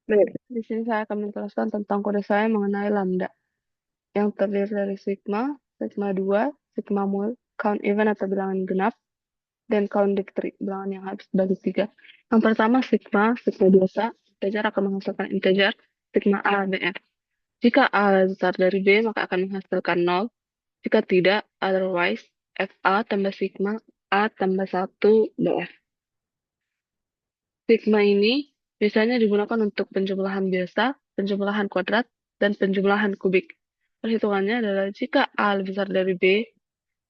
Baik, di sini saya akan menjelaskan tentang kode saya mengenai lambda yang terdiri dari sigma, sigma 2, sigma mul, count even atau bilangan genap, dan count dictory, bilangan yang habis bagi 3. Yang pertama sigma, sigma biasa, integer akan menghasilkan integer, sigma A, BF. Jika A besar dari B, maka akan menghasilkan 0. Jika tidak, otherwise, FA tambah sigma, A tambah 1, BF. Sigma ini biasanya digunakan untuk penjumlahan biasa, penjumlahan kuadrat, dan penjumlahan kubik. Perhitungannya adalah jika A lebih besar dari B,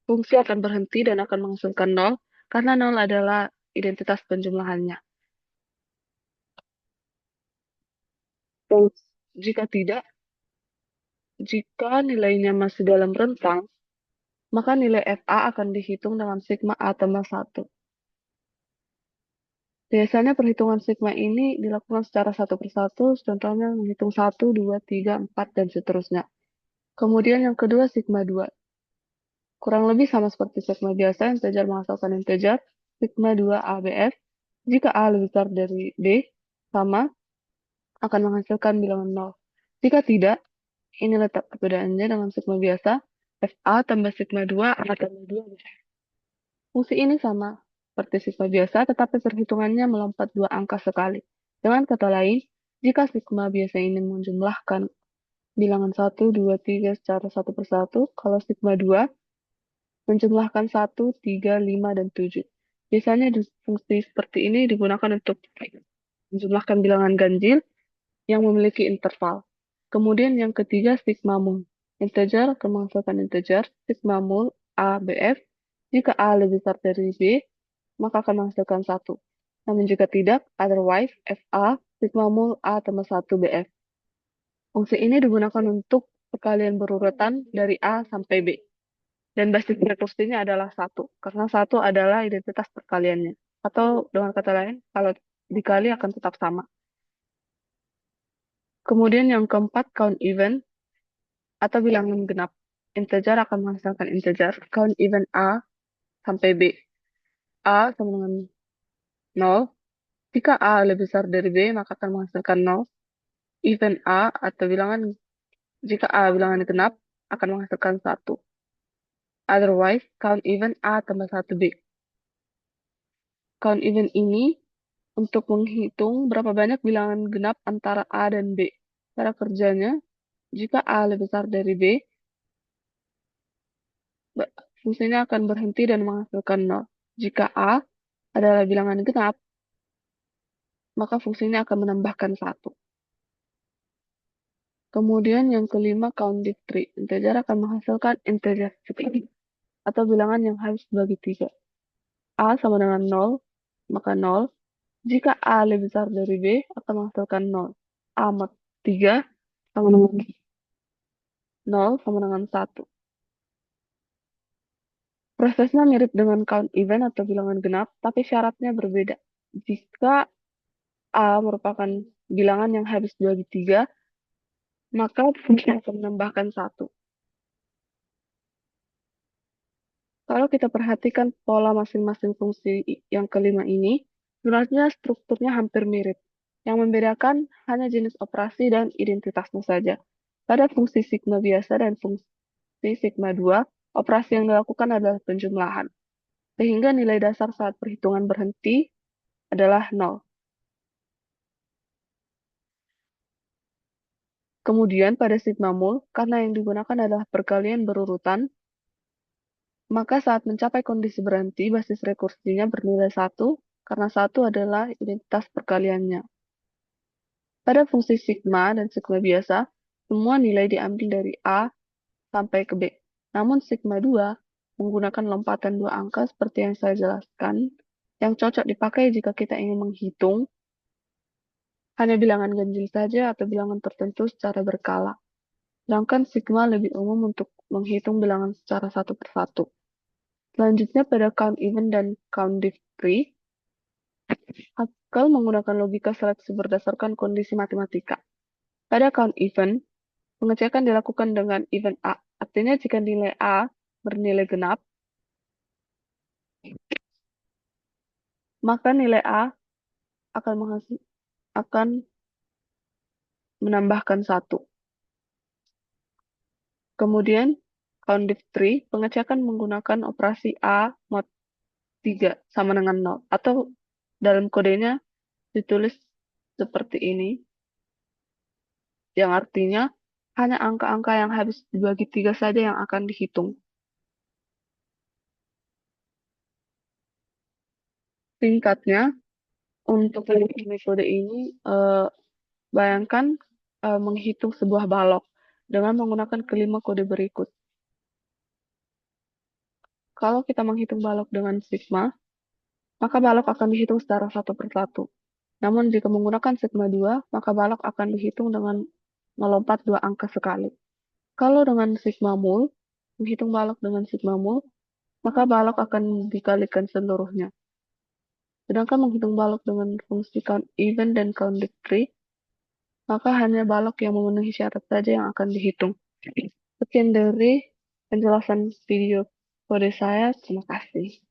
fungsi akan berhenti dan akan menghasilkan 0, karena 0 adalah identitas penjumlahannya. Dan jika tidak, jika nilainya masih dalam rentang, maka nilai FA akan dihitung dengan sigma A tambah 1. Biasanya perhitungan sigma ini dilakukan secara satu persatu, contohnya menghitung 1, 2, 3, 4, dan seterusnya. Kemudian yang kedua sigma 2. Kurang lebih sama seperti sigma biasa, integer menghasilkan integer, sigma 2 ABF. Jika A lebih besar dari B, sama, akan menghasilkan bilangan 0. Jika tidak, ini letak perbedaannya dengan sigma biasa, FA tambah sigma 2, A tambah 2. Fungsi ini sama seperti sigma biasa, tetapi perhitungannya melompat dua angka sekali. Dengan kata lain, jika sigma biasa ini menjumlahkan bilangan 1, 2, 3 secara satu persatu, kalau sigma 2 menjumlahkan 1, 3, 5, dan 7. Biasanya fungsi seperti ini digunakan untuk menjumlahkan bilangan ganjil yang memiliki interval. Kemudian yang ketiga sigma mul. Integer akan menghasilkan integer, sigma mul A, BF. Jika A lebih besar dari B, maka akan menghasilkan 1. Namun jika tidak, otherwise, FA, sigma mul A tambah 1 BF. Fungsi ini digunakan untuk perkalian berurutan dari A sampai B. Dan basis rekursinya adalah 1, karena 1 adalah identitas perkaliannya. Atau dengan kata lain, kalau dikali akan tetap sama. Kemudian yang keempat, count even atau bilangan genap. Integer akan menghasilkan integer, count even A sampai B. A sama dengan 0. Jika A lebih besar dari B, maka akan menghasilkan 0. Even A atau bilangan, jika A bilangan genap, akan menghasilkan 1. Otherwise, count even A tambah 1 B. Count even ini untuk menghitung berapa banyak bilangan genap antara A dan B. Cara kerjanya, jika A lebih besar dari B, fungsinya akan berhenti dan menghasilkan 0. Jika A adalah bilangan genap, maka fungsinya akan menambahkan 1. Kemudian yang kelima, count tree. Integer akan menghasilkan integer atau bilangan yang harus dibagi 3. A sama dengan 0, maka 0. Jika A lebih besar dari B, akan menghasilkan 0. A mod 3 sama dengan 0 sama dengan 1. Prosesnya mirip dengan count even atau bilangan genap, tapi syaratnya berbeda. Jika A merupakan bilangan yang habis dibagi 3, maka fungsi akan menambahkan 1. Kalau kita perhatikan pola masing-masing fungsi yang kelima ini, sebenarnya strukturnya hampir mirip. Yang membedakan hanya jenis operasi dan identitasnya saja. Pada fungsi sigma biasa dan fungsi sigma 2, operasi yang dilakukan adalah penjumlahan. Sehingga nilai dasar saat perhitungan berhenti adalah 0. Kemudian pada sigma mul, karena yang digunakan adalah perkalian berurutan, maka saat mencapai kondisi berhenti, basis rekursinya bernilai 1, karena 1 adalah identitas perkaliannya. Pada fungsi sigma dan sigma biasa, semua nilai diambil dari A sampai ke B. Namun sigma 2 menggunakan lompatan dua angka seperti yang saya jelaskan, yang cocok dipakai jika kita ingin menghitung hanya bilangan ganjil saja atau bilangan tertentu secara berkala. Sedangkan sigma lebih umum untuk menghitung bilangan secara satu persatu. Selanjutnya pada count even dan count tree, Haskell menggunakan logika seleksi berdasarkan kondisi matematika. Pada count even, pengecekan dilakukan dengan even A. Artinya jika nilai A bernilai genap, maka nilai A akan menghasil, akan menambahkan satu. Kemudian, count div tree, pengecekan menggunakan operasi A mod 3 sama dengan 0. Atau dalam kodenya ditulis seperti ini, yang artinya hanya angka-angka yang habis dibagi 3 saja yang akan dihitung. Singkatnya, untuk metode ini, bayangkan menghitung sebuah balok dengan menggunakan kelima kode berikut. Kalau kita menghitung balok dengan sigma, maka balok akan dihitung secara satu persatu. Namun jika menggunakan sigma 2, maka balok akan dihitung dengan melompat 2 angka sekali. Kalau dengan sigma mul, menghitung balok dengan sigma mul, maka balok akan dikalikan seluruhnya. Sedangkan menghitung balok dengan fungsi count even dan count div tree, maka hanya balok yang memenuhi syarat saja yang akan dihitung. Sekian dari penjelasan video kode saya. Terima kasih.